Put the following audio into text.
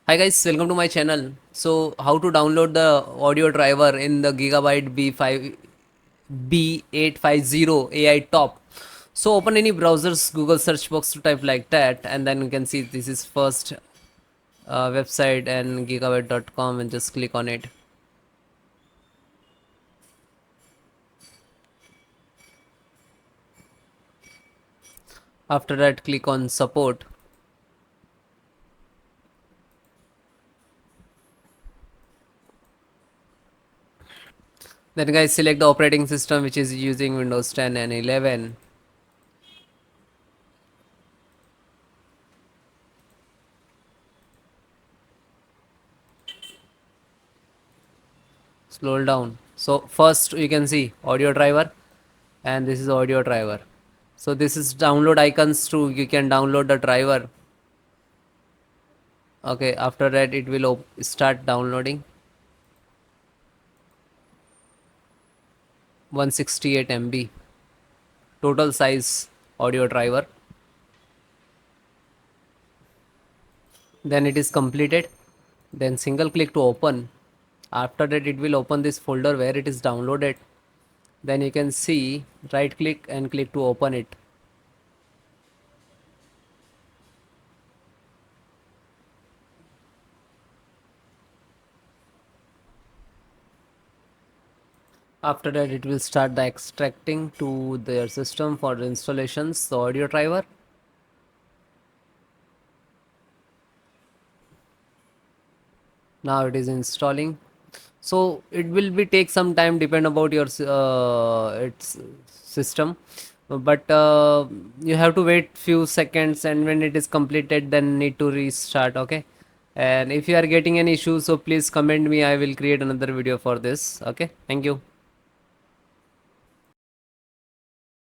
Hi guys, welcome to my channel. So how to download the audio driver in the Gigabyte B850 AI top. So open any browser's Google search box to type like that, and then you can see this is first website and gigabyte.com, and just click on it. After that, click on support. Then guys, select the operating system which is using Windows 10 and 11. Scroll down. So first you can see audio driver, and this is audio driver. So this is download icons too. You can download the driver. Okay, after that it will start downloading. 168 MB total size audio driver. Then it is completed. Then single click to open. After that it will open this folder where it is downloaded. Then you can see, right click and click to open it. After that it will start the extracting to their system for the installations, the audio driver. Now it is installing. So it will be take some time, depend about your its system, but you have to wait few seconds, and when it is completed then need to restart. Okay, and if you are getting any issue, so please comment me, I will create another video for this. Okay, thank you.